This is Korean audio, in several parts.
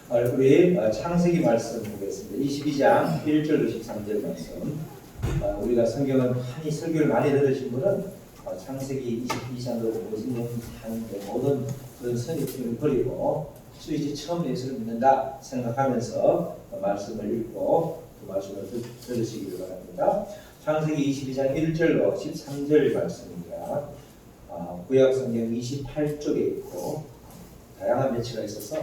우리 창세기 말씀 보겠습니다. 22장 1절로 13절 말씀. 우리가 성경은 많이 설교를 많이 들으신 분은 창세기 22장으로 무슨 내용인지 하는데 모든 그런 선입견을 버리고 수이지 처음 예수를 믿는다 생각하면서 말씀을 읽고 그 말씀을 들으시기를 바랍니다. 창세기 22장 1절로 13절 말씀입니다. 구약 성경 28쪽에 있고 다양한 매체가 있어서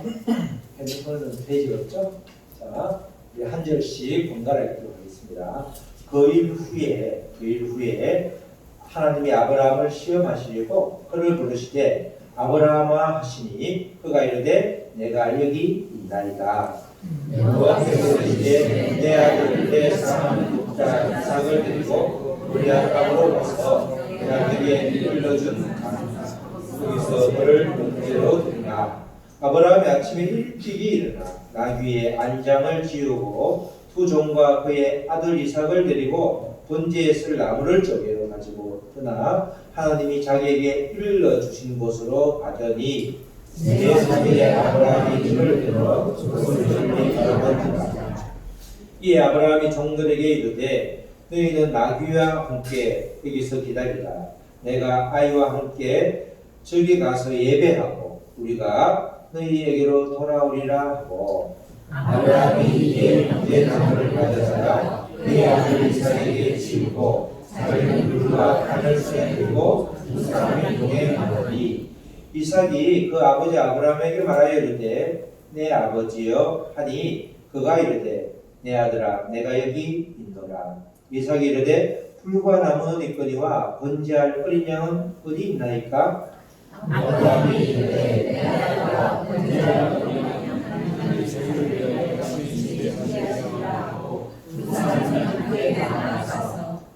핸드폰은 페이지가 없죠? 자, 우리 한 절씩 번갈아 읽도록 하겠습니다. 그 일 후에 하나님이 아브라함을 시험하시려고 그를 부르시되 아브라함아 하시니 그가 이르되 내가 여기 있나이다. 여호와께서 이르시되 내 아들 내 사랑하는 독자 이삭을 데리고 우리아 땅으로 와서 내가 그에게 일러준 거기서 그를 번제로 드리라. 아브라함이 아침에 일찍이 일어나 나귀의 안장을 지우고 두 종과 그의 아들 이삭을 데리고 번제에 쓸 나무를 저기로 가지고 떠나 하나님이 자기에게 일러주신 곳으로 가더니 제3일에 아브라함이 눈을 들어 그것을 바라보니라. 이에 아브라함이 종들에게 이르되 너희는 나귀와 함께 여기서 기다리라. 내가 아이와 함께 저기 가서 예배하고 우리가 너희에게로 돌아오리라 하고 아브라함이 이에 번제나무를 가져다가 그의 아들 이삭에게 지우고 자기는 물과 간을 쇠들고 두 사람이 동행하더니 이삭이 그 아버지 아브라함에게 말하여 이르되 내 아버지여 하니 그가 이르되 내 아들아 내가 여기 있노라. 이삭이 이르되 풀과 나무는 있거니와 번제할 어린 양은 어디 있나이까? 아브라함이 이르되 내 아들아 번제할 어린 양은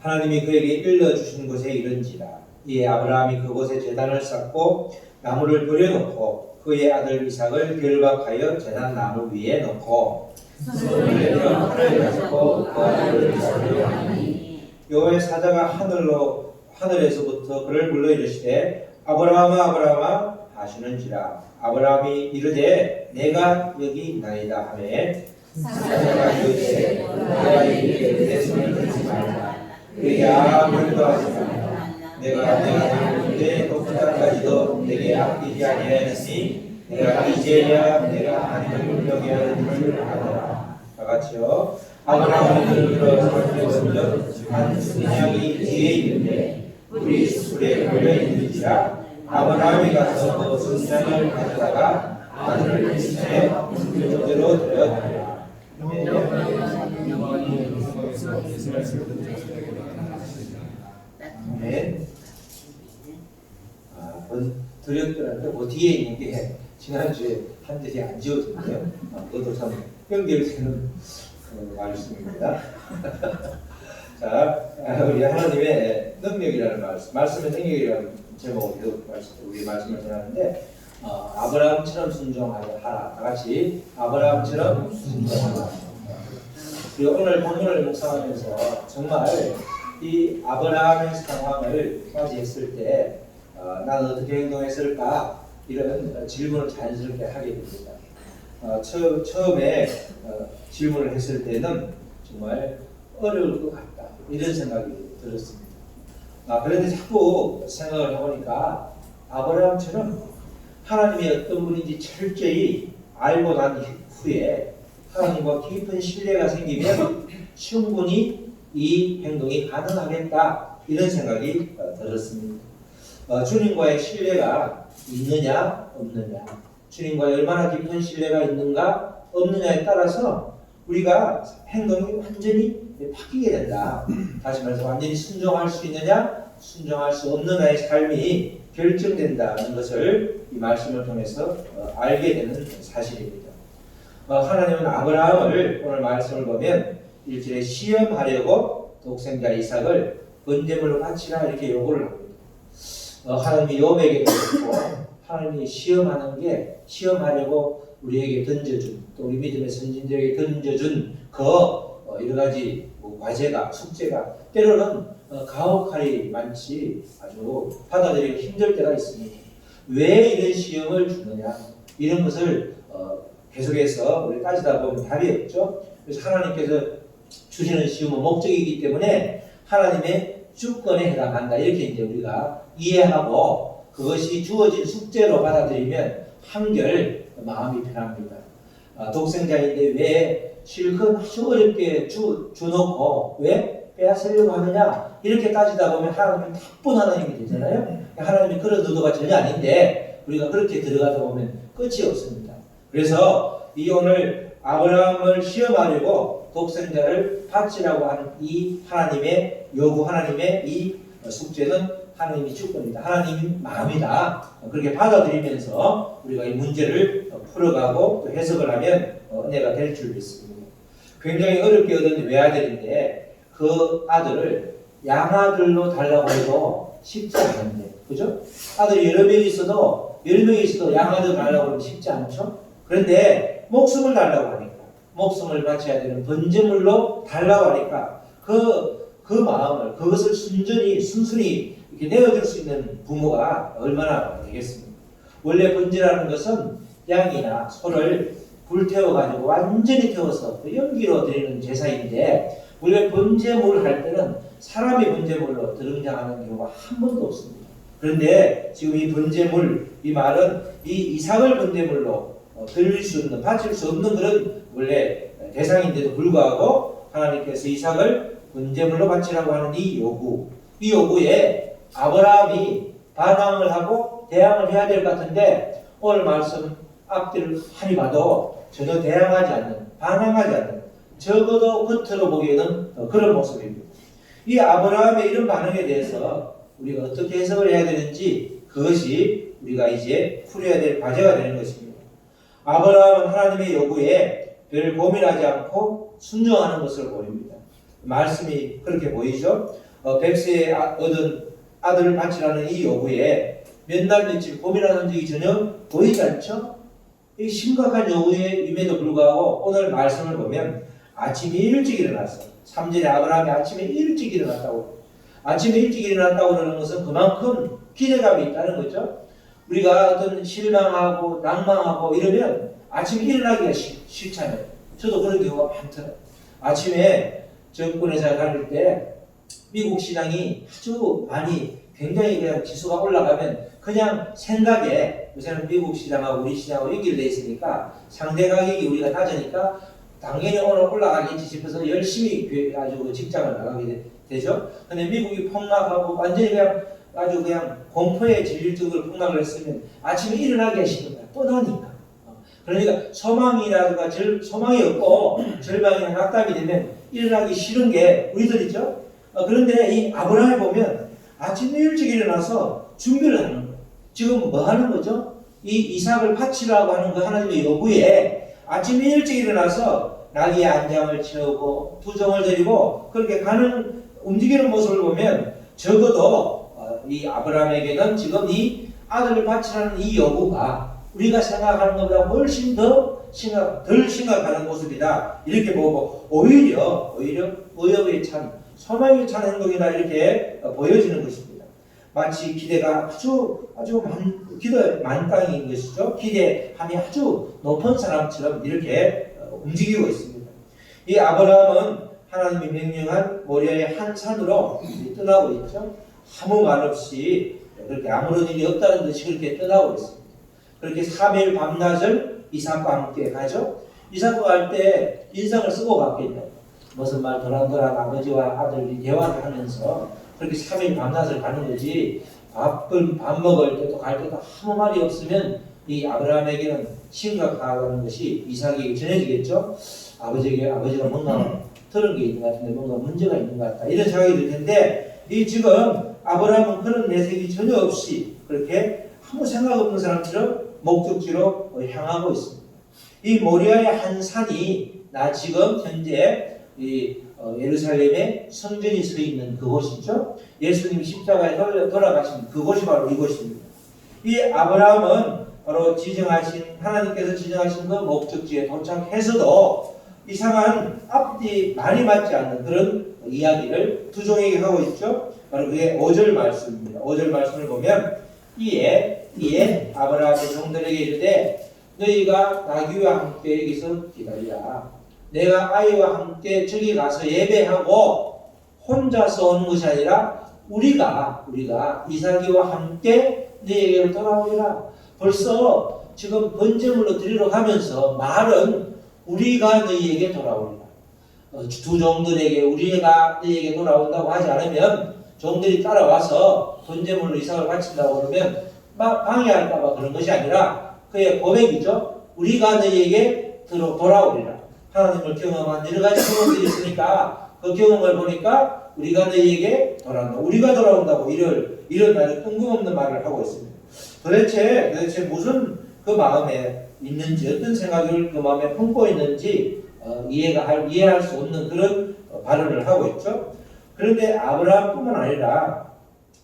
하나님이 그에게 일러주신 곳에 이른지라. 이에 아브라함이 그곳에 제단을 쌓고 나무를 버려놓고 그의 아들 이삭을 결박하여 제단 나무 위에 놓고 손을 내밀어 칼을 가지고 그 아들을 이삭을 하니 여호와의 사자가 하늘에서부터 그를 불러 이르시되 아브라함아 아브라함아 하시는지라. 아브라함이 이르되 내가 여기 있나이다 하매 사자가 이르되 내가 이르되 내 손을 들지 말라. 그에게 아무것도 하지 말라. 내가 들었는데 독자까지도 내게 아끼지 아니하였으니 내가 이제야 내가 하나님을 불러게 하는 줄 아노라. 다 같이요. 아브라함이 들어 살펴보면 한 순양이 뒤에 있는데 우리 숯불에 걸려 있는지라. 아브라함이 가서 그 순양을 가져다가 아들을 인치에 그대로 드렸더라. 네. 드렸더라도 그 뒤에 있는 게 지난주에 한 대씩 안 지워졌네요. 그것도 참 연결되는 말씀입니다. 자, 우리 하나님의 능력이라는 말씀의 능력이라는 제목으로 우리 말씀을 전하는데 아브라함처럼 순종하라. 다 같이 아브라함처럼 순종하라. 그리고 오늘 본문을 묵상하면서 정말 이 아브라함의 상황을 맞이했을 때 나는 어떻게 행동했을까 이런 질문을 자연스럽게 하게 됩니다. 처음에 질문을 했을 때는 정말 어려울 것 같다 이런 생각이 들었습니다. 그런데 자꾸 생각을 해보니까 아브라함처럼 하나님이 어떤 분인지 철저히 알고 난 후에 하나님과 깊은 신뢰가 생기면 충분히 이 행동이 가능하겠다 이런 생각이 들었습니다. 주님과의 신뢰가 있느냐 없느냐, 주님과의 얼마나 깊은 신뢰가 있는가 없느냐에 따라서 우리가 행동이 완전히 바뀌게 된다. 다시 말해서 완전히 순종할 수 있느냐 순종할 수 없느냐의 삶이 결정된다는 것을 이 말씀을 통해서 알게 되는 사실입니다. 하나님은 아브라함을 오늘 말씀을 보면 1절에 시험하려고 독생자 이삭을 번제물로 바치라 이렇게 요구를 합니다. 하나님이 욥에게 그랬고 하나님이 시험하려고 우리에게 던져준 또 우리 믿음의 선진들에게 던져준 그 여러 가지 과제가 숙제가 때로는 가혹할이 많지 아주 받아들이기 힘들 때가 있습니다. 왜 이런 시험을 주느냐 이런 것을 계속해서 우리 따지다 보면 답이 없죠. 그래서 하나님께서 주시는 시험은 목적이기 때문에 하나님의 주권에 해당한다. 이렇게 이제 우리가 이해하고 그것이 주어진 숙제로 받아들이면 한결 마음이 편합니다. 독생자인데 왜 실컷 아주 어렵게 주놓고 왜 빼앗으려고 하느냐 이렇게 따지다 보면 하나님은 나쁜 하나님이 되잖아요. 하나님이 그런 의도가 전혀 아닌데 우리가 그렇게 들어가다 보면 끝이 없습니다. 그래서 이 오늘 아브라함을 시험하려고 독생자를 바치라고 하는 이 하나님의 요구, 하나님의 이 숙제는 하나님이 주권이다. 하나님 마음이다. 그렇게 받아들이면서 우리가 이 문제를 풀어가고 또 해석을 하면 은혜가 될 줄 믿습니다. 굉장히 어렵게 얻은 외아들인데 그 아들을 양아들로 달라고 해도 쉽지 않은데, 그죠? 아들이 여러 명이 있어도 10명이 있어도 양아들 달라고 하면 쉽지 않죠? 그런데 목숨을 달라고 하니까, 목숨을 바쳐야 되는 번제물로 달라고 하니까 그 마음을, 그것을 순순히 이렇게 내어줄 수 있는 부모가 얼마나 되겠습니까? 원래 번제라는 것은 양이나 소를 불태워가지고 완전히 태워서 연기로 드리는 제사인데 원래 번제물을 할 때는 사람이 번제물로 등장하는 경우가 한 번도 없습니다. 그런데 지금 이 번제물, 이 말은 이 이삭을 번제물로 드릴 수 없는, 바칠 수 없는 그런 원래 대상인데도 불구하고 하나님께서 이삭을 번제물로 바치라고 하는 이 요구에 아브라함이 반항을 하고 대항을 해야 될 것 같은데 오늘 말씀 앞뒤를 많이 봐도 전혀 대항하지 않는, 반항하지 않는, 적어도 겉으로 보기에는 그런 모습입니다. 이 아브라함의 이런 반응에 대해서 우리가 어떻게 해석을 해야 되는지 그것이 우리가 이제 풀어야 될 과제가 되는 것입니다. 아브라함은 하나님의 요구에 별 고민하지 않고 순종하는 것을 보입니다. 말씀이 그렇게 보이죠. 백세에 얻은 아들을 바치라는 이 요구에 몇 날 며칠 고민하는 적이 전혀 보이지 않죠. 이 심각한 요구임에도 불구하고 오늘 말씀을 보면 아침에 일찍 일어났어. 3절에 아브라함이 아침에 일찍 일어났다고. 아침에 일찍 일어났다고 하는 것은 그만큼 기대감이 있다는 거죠. 우리가 어떤 실망하고 낭망하고 이러면 아침에 일어나기가 싫잖아요. 저도 그런 경우가 많더라고요. 아침에 정권회사 다닐 때 미국 시장이 아주 많이 굉장히 그냥 지수가 올라가면 그냥 생각에 요새는 미국 시장하고 우리 시장하고 연결되어 있으니까 상대 가격이 우리가 낮으니까 당연히 오늘 올라가겠지 싶어서 열심히 아주 직장을 나가게 되죠. 근데 미국이 폭락하고 완전히 그냥 아주 그냥 공포에 질릴 정도로 폭락을 했으면 아침에 일어나기가 싫은 거야. 뻔하니까. 그러니까 소망이라든가 소망이 없고 절망이나 낙담이 되면 일어나기 싫은 게 우리들이죠. 그런데 이 아브라함을 보면 아침에 일찍 일어나서 준비를 하는 거예요. 지금 뭐 하는 거죠? 이 이삭을 바치라고 하는 그 하나님의 요구에 아침에 일찍 일어나서 나귀의 안장을 채우고 투정을 드리고 그렇게 움직이는 모습을 보면 적어도 이 아브라함에게는 지금 이 아들을 바치라는 이 요구가 우리가 생각하는 것보다 훨씬 덜 심각한 모습이다. 이렇게 보고 오히려 의욕에 찬 소망에 찬 행동이다 이렇게 보여지는 것입니다. 마치 기대가 아주 기대 만땅인 것이죠. 기대함이 아주 높은 사람처럼 이렇게 움직이고 있습니다. 이 아브라함은 하나님이 명령한 모리아의 한 산으로 떠나고 있죠. 아무 말 없이 그렇게 아무런 일이 없다는 듯이 그렇게 떠나고 있습니다. 그렇게 3일 밤낮을 이삭과 함께 가죠. 이삭과 갈 때 인상을 쓰고 갔겠네요. 무슨 말 도란도란 아버지와 아들이 대화를 하면서 그렇게 3일 밤낮을 가는 거지 밥 먹을 때도 갈 때도 아무 말이 없으면 이 아브라함에게는 심각하다는 것이 이삭에게 전해지겠죠. 아버지가 뭔가 들은 게 있는 것 같은데 뭔가 문제가 있는 것 같다 이런 생각이 들 텐데 이 지금 아브라함은 그런 내색이 전혀 없이 그렇게 아무 생각 없는 사람처럼 목적지로 향하고 있습니다. 이 모리아의 한 산이 나 지금 현재 이 예루살렘에 성전이 서 있는 그곳이죠. 예수님 십자가에 돌아가신 그곳이 바로 이곳입니다. 이 아브라함은 바로 하나님께서 지정하신 그 목적지에 도착해서도 이상한 앞뒤 많이 맞지 않는 그런 이야기를 두 종에게 하고 있죠. 바로 그게 5절 말씀입니다. 5절 말씀을 보면 이에 아브라함의 종들에게 이르되 너희가 나귀와 함께 여기서 기다리라. 내가 아이와 함께 저기 가서 예배하고 혼자서 오는 것이 아니라 우리가 이삭이와 함께 너희에게로 돌아오리라. 벌써 지금 번제물로 드리러 가면서 말은 우리가 너희에게 돌아오리라. 두 종들에게 우리가 너희에게 돌아온다고 하지 않으면 종들이 따라와서 번제물로 이삭을 바친다고 그러면 방해할까봐 그런 것이 아니라 그의 고백이죠. 우리가 너희에게 돌아오리라. 하나님을 경험한 여러 가지 경험들이 있으니까 그 경험을 보니까 우리가 너희에게 돌아온다. 우리가 돌아온다고 이런 아주 뜬금없는 말을 하고 있습니다. 도대체 무슨 그 마음에 있는지, 어떤 생각을 그 마음에 품고 있는지 이해할 수 없는 그런 발언을 하고 있죠. 그런데 아브라함뿐만 아니라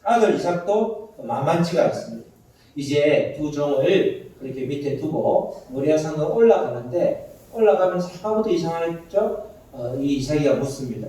아들 이삭도 만만치가 않습니다. 이제 두 종을 그렇게 밑에 두고 모리아 산으로 올라가면 사과부터 이상하겠죠. 이 이삭이가 묻습니다.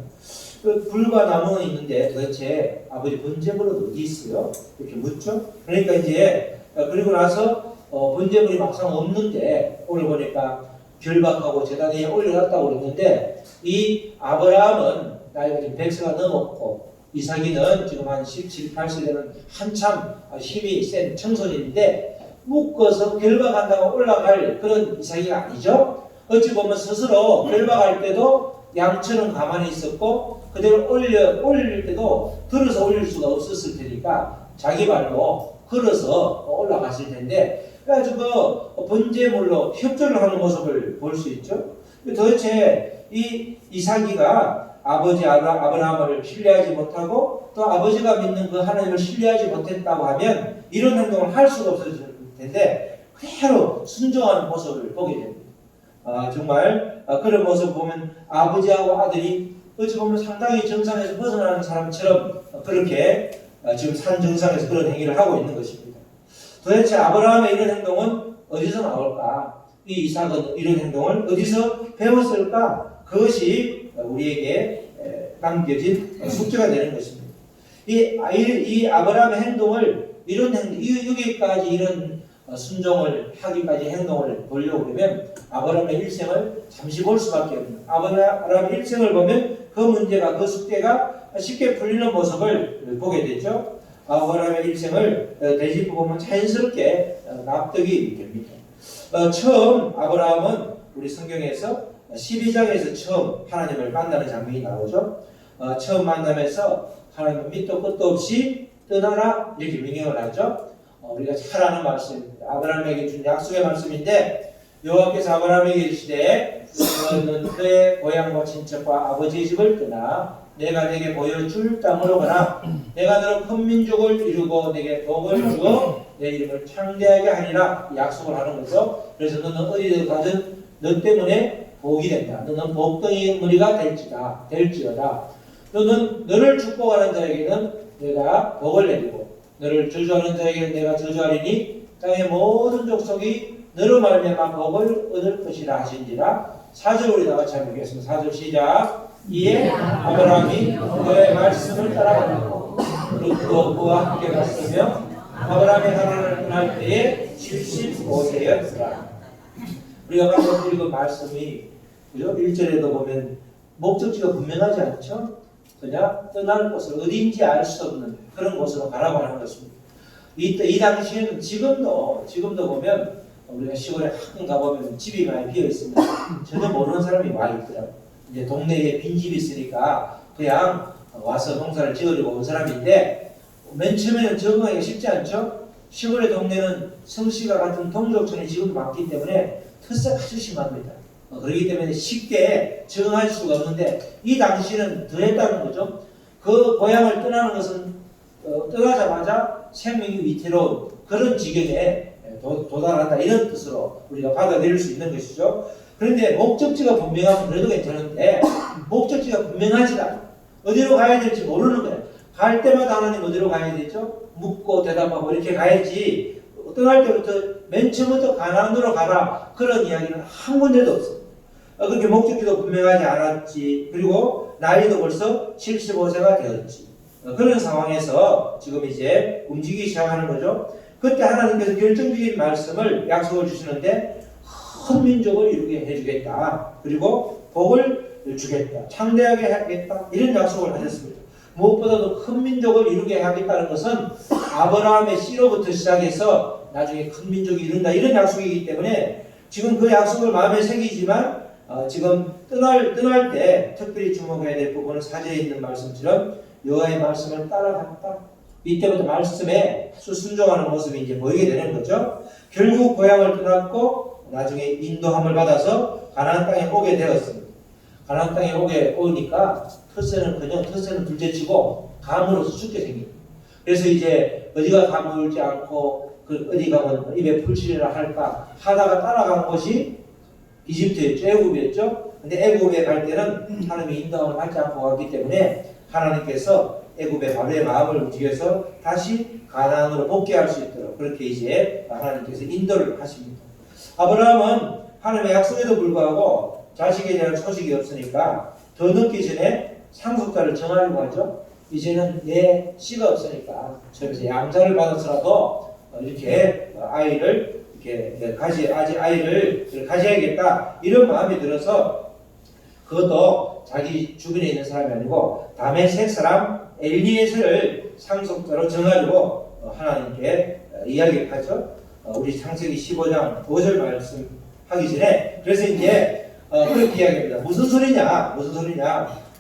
그 불과 나무는 있는데 도대체 아버지 번제물은 어디 있어요? 이렇게 묻죠. 그러니까 이제 그리고 나서 번제물이 막상 없는데 오늘 보니까 결박하고 제단 위에 올려놨다고 그랬는데 이 아브라함은 나이가 지금 100세가 넘었고 이삭이는 지금 한 17, 18세 되는 한참 힘이 센 청소년인데 묶어서 결박한다고 올라갈 그런 이삭이가 아니죠. 어찌 보면 스스로 결박할 때도 양처럼 가만히 있었고 그대로 올릴 때도 들어서 올릴 수가 없었을 테니까 자기 발로 걸어서 올라갔을 텐데 그래가지고 그 번제물로 협조를 하는 모습을 볼 수 있죠. 도대체 이 이삭이가 아버지 아브라함을 신뢰하지 못하고 또 아버지가 믿는 그 하나님을 신뢰하지 못했다고 하면 이런 행동을 할 수가 없었을 텐데 그대로 순종하는 모습을 보게 됩니다. 정말 그런 모습을 보면 아버지하고 아들이 어찌 보면 상당히 정상에서 벗어나는 사람처럼 그렇게 지금 산 정상에서 그런 행위를 하고 있는 것입니다. 도대체 아브라함의 이런 행동은 어디서 나올까? 이 이삭은 이런 행동을 어디서 배웠을까? 그것이 우리에게 남겨진 숙제가 되는 것입니다. 이 아브라함의 행동을 여기까지 이런 순종을 하기까지 행동을 보려고 그러면 아브라함의 일생을 잠시 볼 수밖에 없는 아브라함의 일생을 보면 그 문제가 그 숙제가 쉽게 풀리는 모습을 보게 되죠. 아브라함의 일생을 되짚어 보면 자연스럽게 납득이 됩니다. 처음 아브라함은 우리 성경에서 12장에서 처음 하나님을 만나는 장면이 나오죠. 처음 만나면서 하나님은 밑도 끝도 없이 떠나라 이렇게 명령을 하죠. 우리가 잘 아는 말씀입니다. 아브라함에게 준 약속의 말씀인데 여호와께서 아브라함에게 이르시되 너는 그의 고향과 친척과 아버지의 집을 떠나 내가 내게 보여줄 땅으로 가라. 내가 너로 큰 민족을 이루고 내게 복을 주어 내 이름을 창대하게 하리라 약속을 하는 거죠. 그래서 너는 어디를 가든 너 때문에 복이 된다. 너는 복덩이 무리가 될지어다. 너는 너를 축복하는 자에게는 내가 복을 내리고 너를 저주하는 자에게는 내가 저주하리니 땅의 모든 족속이 너로 말미암아 복을 얻을 것이라 하신지라. 4절 우리 다 같이 한번 읽겠습니다. 4절 시작. 이에 아브라함이 그의 말씀을 따라가고 롯도 그와 함께 갔으며 아브라함이 하나님을 떠날 때에 75세였더라. 우리가 방금 읽은 말씀이 그죠? 1절에도 보면 목적지가 분명하지 않죠? 그냥 떠날 곳을 어디인지 알 수 없는 그런 곳으로 가라고 하는 것입니다. 이 당시에는 지금도 보면 우리가 시골에 가끔 가보면 집이 많이 비어 있습니다. 전혀 모르는 사람이 와 있더라고요. 이제 동네에 빈집이 있으니까 그냥 와서 농사를 지으려고 온 사람인데 맨 처음에는 적응하기가 쉽지 않죠? 시골의 동네는 성씨가 같은 동족촌이 지금도 많기 때문에 텃세가 아주 심합니다. 그렇기 때문에 쉽게 적응할 수가 없는데 이 당시는 더했다는 거죠. 그 고향을 떠나는 것은 떠나자마자 생명이 위태로운 그런 지경에 도달한다 이런 뜻으로 우리가 받아들일 수 있는 것이죠. 그런데 목적지가 분명하면 그래도 괜찮은데 목적지가 분명하지가 않아. 어디로 가야 될지 모르는 거예요. 갈 때마다 하나님 어디로 가야 되죠? 묻고 대답하고 이렇게 가야지 떠날 때부터 맨 처음부터 가나안으로 가라 그런 이야기는 한 군데도 없어요. 그렇게 목적지도 분명하지 않았지. 그리고 나이도 벌써 75세가 되었지. 그런 상황에서 지금 이제 움직이기 시작하는 거죠. 그때 하나님께서 결정적인 말씀을 약속을 주시는데 큰 민족을 이루게 해주겠다. 그리고 복을 주겠다. 창대하게 하겠다. 이런 약속을 하셨습니다. 무엇보다도 큰 민족을 이루게 하겠다는 것은 아브라함의 씨로부터 시작해서 나중에 큰 민족이 이룬다. 이런 약속이기 때문에 지금 그 약속을 마음에 새기지만 지금 떠날 때 특별히 주목해야 될 부분은 4절에 있는 말씀처럼 여호와의 말씀을 따라갔다. 이때부터 말씀에 순종하는 모습이 이제 보이게 되는 거죠. 결국 고향을 떠났고 나중에 인도함을 받아서 가나안 땅에 오게 되었습니다. 가나안 땅에 오니까 텃세는 둘째치고 감으로서 죽게 생깁니다. 그래서 이제 어디가 가물지 않고 어디 가면 입에 풀칠이라 할까 하다가 따라간 곳이 이집트였죠. 애굽이었죠. 근데 애굽에 갈 때는 하나님의 인도함을 받지 않고 갔기 때문에 하나님께서 애굽의 바로의 마음을 움직여서 다시 가나안으로 복귀할 수 있도록 그렇게 이제 하나님께서 인도를 하십니다. 아브라함은 하나님의 약속에도 불구하고 자식에 대한 소식이 없으니까 더 늦기 전에 상속자를 정하려고 하죠. 이제는 내 씨가 없으니까 저에서 양자를 받아서라도 이렇게 아이를 가져야겠다 이런 마음이 들어서 그것도 자기 주변에 있는 사람이 아니고 다메섹 사람 엘리에셀을 상속자로 정하려고 하나님께 이야기를 하죠. 우리 창세기 15장 5절 말씀하기 전에 그래서 이제 그렇게 이야기합니다. 무슨 소리냐?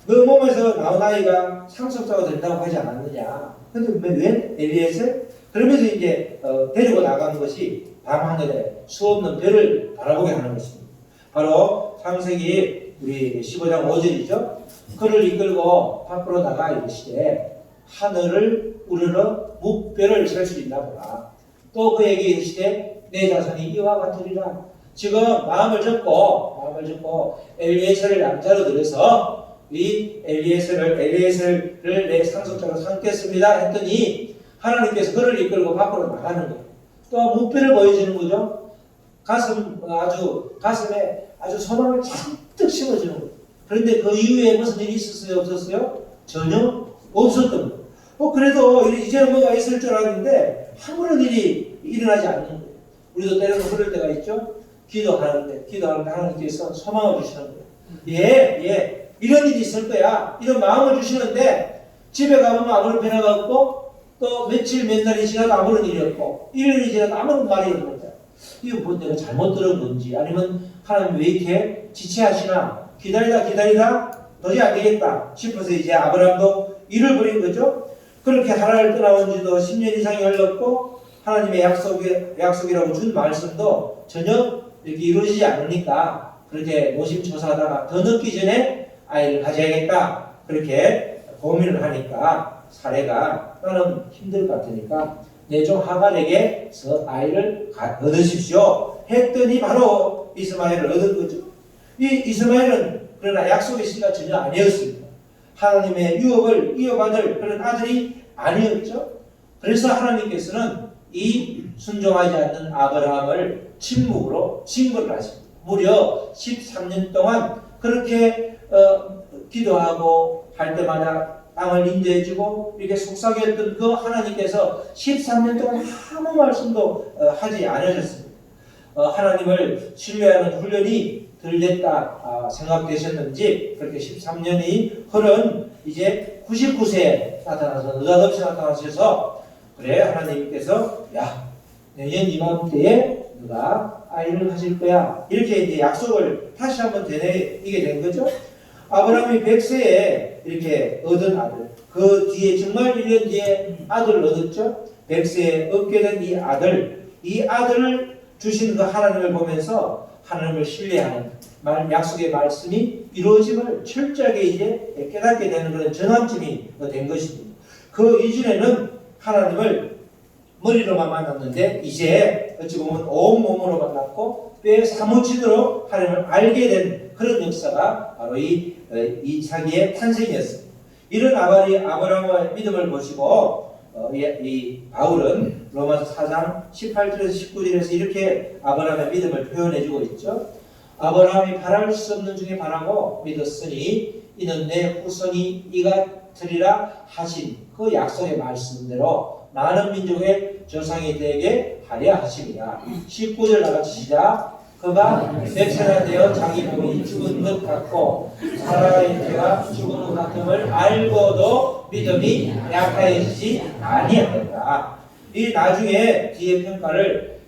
너 몸에서 나온 아이가 상속자가 된다고 하지 않았느냐? 근데 왜 엘리에셀? 그러면서 이제 데리고 나가는 것이 밤하늘에 수없는 별을 바라보게 하는 것입니다. 바로 창세기 우리 15장 5절이죠. 그를 이끌고 밖으로 나가 이르시되 하늘을 우러러 묵별을 셀 수 있나 보라. 또 그에게 이르시되 내 자손이 이와 같으리라. 지금 마음을 접고 엘리에셀을 남자로 들여서 이 엘리에셀을 내 상속자로 삼겠습니다 했더니 하나님께서 그를 이끌고 밖으로 나가는 거예요. 또 묵별을 보여주는 거죠. 가슴에 아주 소망을 잔뜩 심어주는 거예요. 그런데 그 이후에 무슨 일이 있었어요? 없었어요? 전혀 없었던 거예요. 그래도 이제는 뭐가 있을 줄 알았는데 아무런 일이 일어나지 않는 거예요. 우리도 때로는 그럴 때가 있죠. 기도하는데 하나님께서 소망을 주시는 거예요. 이런 일이 있을 거야. 이런 마음을 주시는데 집에 가면 아무런 변화가 없고 또 몇 날이 지나도 아무런 일이 없고 1년이 지나도 아무런 말이 없는 거야. 이거 뭐 내가 잘못 들은 건지 아니면 하나님 왜 이렇게 지체하시나 기다리다 도저히 안 되겠다 싶어서 이제 아브라함도 일을 벌인 거죠. 그렇게 하나님을 떠나온 지도 10년 이상이 흘렀고 하나님의 약속이라고 준 말씀도 전혀 이렇게 이루어지지 않으니까 그렇게 노심초사하다가 더 늦기 전에 아이를 가져야겠다 그렇게 고민을 하니까 사례가 나는 힘들 것 같으니까 내 종 하갈에게서 아이를 얻으십시오 했더니 바로 이스마엘을 얻은 거죠. 이 이스마엘은 그러나 약속의 씨가 전혀 아니었습니다. 하나님의 유업을 이어받을 그런 아들이 아니었죠. 그래서 하나님께서는 이 순종하지 않는 아브라함을 침묵으로 징벌을 하십니다. 무려 13년 동안 그렇게 기도하고 할 때마다 땅을 인도해주고 이렇게 속삭였던 그 하나님께서 13년 동안 아무 말씀도 하지 않으셨습니다. 하나님을 신뢰하는 훈련이 덜 됐다 생각되셨는지 그렇게 13년이 흐른 이제 99세에 나타나서 느닷없이 나타나셔서 그래 하나님께서 내년 이맘때에 누가 아이를 가질 거야 이렇게 이제 약속을 다시 한번 되뇌이게 된 거죠. 아브라함이 100세에 이렇게 얻은 아들 그 뒤에 정말 1년 뒤에 아들을 얻었죠. 100세에 얻게 된 이 아들을 주신 그 하나님을 보면서 하나님을 신뢰하는 약속의 말씀이 이루어짐을 철저하게 이제 깨닫게 되는 그런 전환점이 된 것입니다. 그 이전에는 하나님을 머리로만 만났는데 이제 어찌 보면 온몸으로 만났고 뼈에 사무치도록 하나님을 알게 된 그런 역사가 바로 이 이삭의 탄생이었습니다. 이런 아브라함의 믿음을 보시고 이 바울은 로마서 4장 18절에서 19절에서 이렇게 아브라함의 믿음을 표현해주고 있죠. 아브라함이 바랄 수 없는 중에 바라고 믿었으니 이는 내 후손이 이가 되리라 하신 그 약속의 말씀대로 많은 민족의 조상이 되게 하려 하심이라. 19절 나같이 시작. 그가 백세가 되어 자기 몸이 죽은 것 같고 사라의 태가 죽은 것 같음을 알고도 믿음이 약하여지지 아니하였다. 이 나중에 뒤에 평가를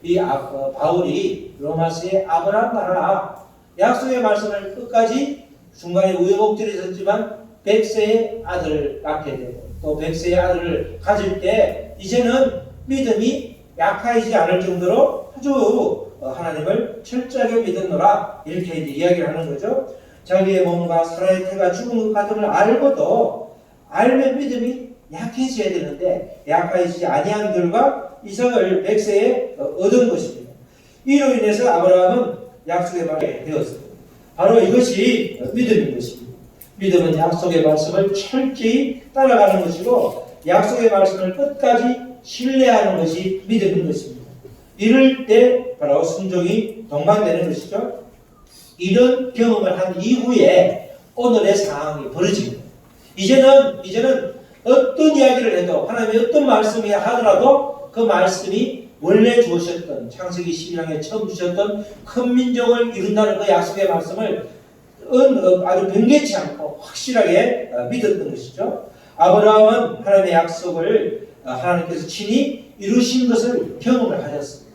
바울이 로마서의 아브라함 나라 약속의 말씀을 끝까지 중간에 우여곡절이 있었지만 백세의 아들을 낳게 되고 또 백세의 아들을 가질 때 이제는 믿음이 약하지 않을 정도로 아주 하나님을 철저하게 믿었노라 이렇게 이야기를 하는 거죠. 자기의 몸과 사라의 태가 죽은 것 같음을 알고도 알면 믿음이 약해져야 되는데 약해지지 아니한 결과 이삭을 백세에 얻은 것입니다. 이로 인해서 아브라함은 약속의 바에 되었습니다. 바로 이것이 믿음인 것입니다. 믿음은 약속의 말씀을 철저히 따라가는 것이고 약속의 말씀을 끝까지 신뢰하는 것이 믿음인 것입니다. 이럴 때 바로 순종이 동반되는 것이죠. 이런 경험을 한 이후에 오늘의 상황이 벌어집니다. 이제는 어떤 이야기를 해도 하나님의 어떤 말씀이 하더라도 그 말씀이 원래 주셨던 창세기 12장에 처음 주셨던 큰 민족을 이룬다는 그 약속의 말씀을 아주 변개치 않고 확실하게 믿었던 것이죠. 아브라함은 하나님의 약속을 하나님께서 친히 이루신 것을 경험을 하셨습니다.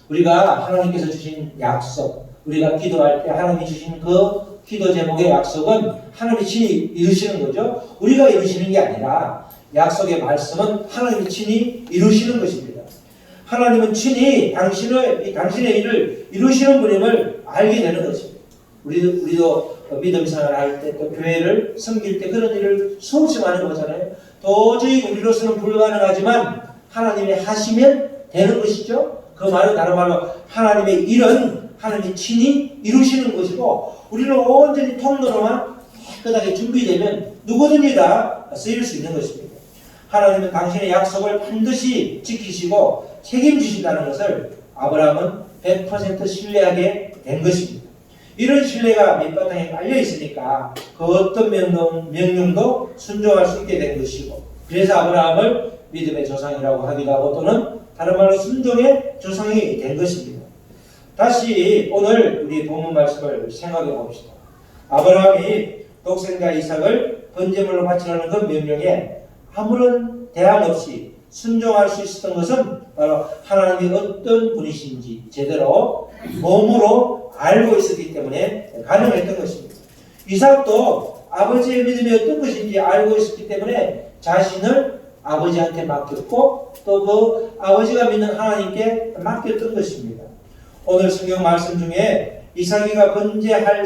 우리가 하나님께서 주신 약속, 우리가 기도할 때 하나님이 주신 그 기도 제목의 약속은 하나님이 친히 이루시는 거죠. 우리가 이루시는 게 아니라 약속의 말씀은 하나님이 친히 이루시는 것입니다. 하나님은 친히 당신의 일을 이루시는 분임을 알게 되는 것입니다. 우리도 믿음 생활을 할 때 또 교회를 섬길 때 그런 일을 수없이 많이 보잖아요. 도저히 우리로서는 불가능하지만 하나님이 하시면 되는 것이죠. 그 말은 다른 말로 하나님의 일은 하나님이 친히 이루시는 것이고 우리는 온전히 통로로만 깨끗하게 준비되면 누구든지 다 쓰일 수 있는 것입니다. 하나님은 당신의 약속을 반드시 지키시고 책임지신다는 것을 아브라함은 100% 신뢰하게 된 것입니다. 이런 신뢰가 밑바탕에 깔려 있으니까 그 어떤 명령도 순종할 수 있게 된 것이고 그래서 아브라함을 믿음의 조상이라고 하기도 하고 또는 다른 말로 순종의 조상이 된 것입니다. 다시 오늘 우리 본문 말씀을 생각해 봅시다. 아브라함이 독생자 이삭을 번제물로 바치라는 그 명령에 아무런 대안 없이 순종할 수 있었던 것은 바로 하나님이 어떤 분이신지 제대로 몸으로 알고 있었기 때문에 가능했던 것입니다. 이삭도 아버지의 믿음이 어떤 것인지 알고 있었기 때문에 자신을 아버지한테 맡겼고 또 그 아버지가 믿는 하나님께 맡겼던 것입니다. 오늘 성경 말씀 중에 이삭이가 번제할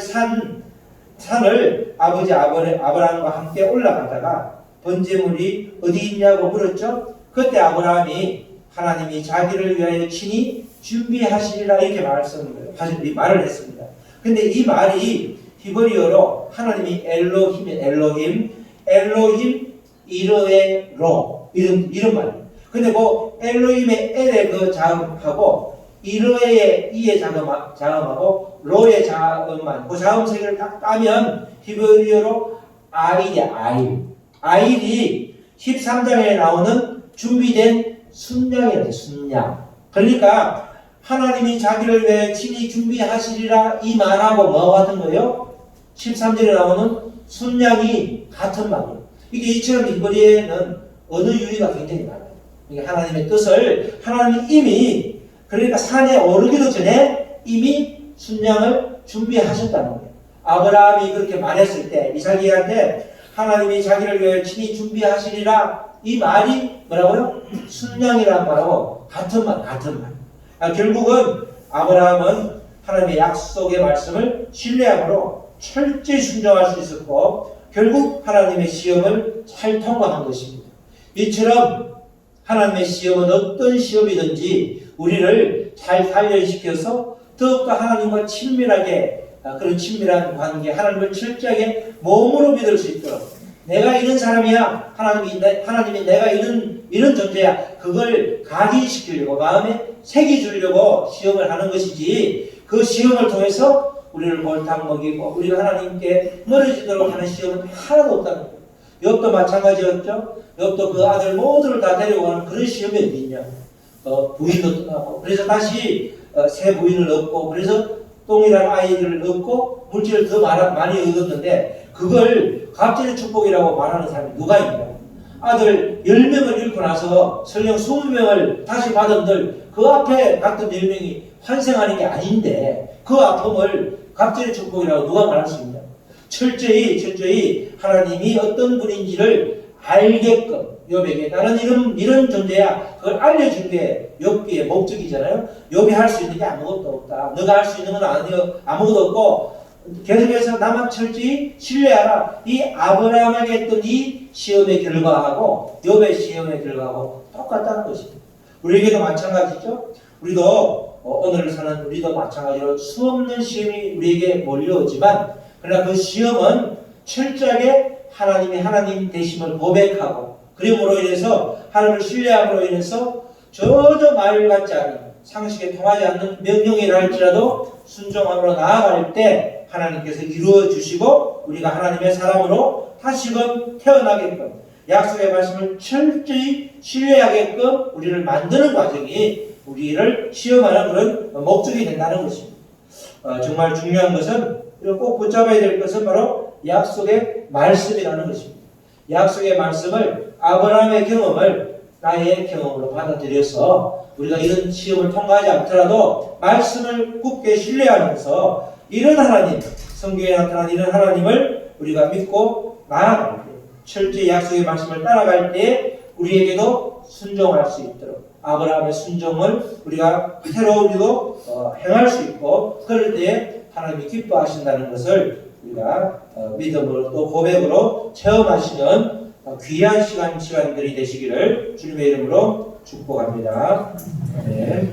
산을 아버지 아브라함과 함께 올라가다가 번제물이 어디 있냐고 물었죠. 그때 아브라함이 하나님이 자기를 위하여 친히 준비하시리라 이렇게 말을 했습니다. 근데 이 말이 히브리어로 하나님이 엘로힘 이르에로 이런 말이에요. 근데 그 엘로힘의 엘의 그 자음하고 이르에의 이의 자음하고 로의 자음만 그 자음 세 개를 딱 따면 히브리어로 아일이 13장에 나오는 준비된 순양이에요. 순양. 그러니까 하나님이 자기를 위해 친히 준비하시리라 이 말하고 뭐와 같은 거예요? 13절에 나오는 순양이 같은 말이에요. 이게 이처럼 히브리어에는 언어 유희가 굉장히 많아요. 이게 하나님의 뜻을 하나님이 이미 그러니까 산에 오르기도 전에 이미 순양을 준비하셨다는 거예요. 아브라함이 그렇게 말했을 때 이삭이한테 하나님이 자기를 위해 친히 준비하시리라 이 말이 뭐라고요? 순양이라는 말하고 같은 말. 결국은 아브라함은 하나님의 약속의 말씀을 신뢰함으로 철저히 순종할 수 있었고 결국 하나님의 시험을 잘 통과한 것입니다. 이처럼 하나님의 시험은 어떤 시험이든지 우리를 잘 단련시켜서 더욱더 하나님과 친밀하게 그런 친밀한 관계, 하나님을 철저하게 몸으로 믿을 수 있도록 내가 이런 사람이야, 하나님이 내가 이런 존재야, 그걸 각인시키려고 마음에 새겨주려고 시험을 하는 것이지 그 시험을 통해서 우리를 골탕 먹이고 우리가 하나님께 멀어지도록 하는 시험은 하나도 없다는 거예요. 욥도 마찬가지였죠. 욥도 그 아들 모두를 다 데리고 가는 그런 시험이 어디 있냐. 부인도 떠나고 그래서 다시 새 부인을 얻고 그래서 동일한 아이들을 얻고 물질을 더 많이 얻었는데 그걸 갑절의 축복이라고 말하는 사람이 누가 있냐? 아들 10명을 잃고 나서 설령 20명을 다시 받은들 그 앞에 갔던 10명이 환생하는 게 아닌데 그 아픔을 갑절의 축복이라고 누가 말할 수 있냐? 철저히 하나님이 어떤 분인지를 알게끔 욥에게 나는 이런 존재야. 그걸 알려준 게 욥기의 목적이잖아요. 욥이 할 수 있는 게 아무것도 없다. 너가 할 수 있는 건 아무것도 없고 계속해서 나만 철저히 신뢰하라. 이 아브라함에게 했던 이 시험의 결과하고 욥의 시험의 결과하고 똑같다는 것입니다. 우리에게도 마찬가지죠. 우리도 오늘을 사는 우리도 마찬가지로 수없는 시험이 우리에게 몰려오지만 그러나 그 시험은 철저하게 하나님이 하나님 되심을 고백하고 그림으로 인해서 하나님을 신뢰함으로 인해서 전혀 말 같지 않은 상식에 통하지 않는 명령이라 할지라도 순종함으로 나아갈 때 하나님께서 이루어 주시고 우리가 하나님의 사람으로 다시금 태어나게끔 약속의 말씀을 철저히 신뢰하게끔 우리를 만드는 과정이 우리를 시험하는 그런 목적이 된다는 것입니다. 정말 중요한 것은 꼭 붙잡아야 될 것은 바로 약속의 말씀이라는 것입니다. 약속의 말씀을 아브라함의 경험을 나의 경험으로 받아들여서 우리가 이런 시험을 통과하지 않더라도 말씀을 굳게 신뢰하면서 이런 하나님, 성경에 나타난 이런 하나님을 우리가 믿고 나아갈 때 철저히 약속의 말씀을 따라갈 때 우리에게도 순종할 수 있도록 아브라함의 순종을 우리가 그대로 우리도 행할 수 있고 그럴 때 하나님이 기뻐하신다는 것을 우리가 믿음으로 또 고백으로 체험하시는 귀한 시간들이 되시기를 주님의 이름으로 축복합니다. 네.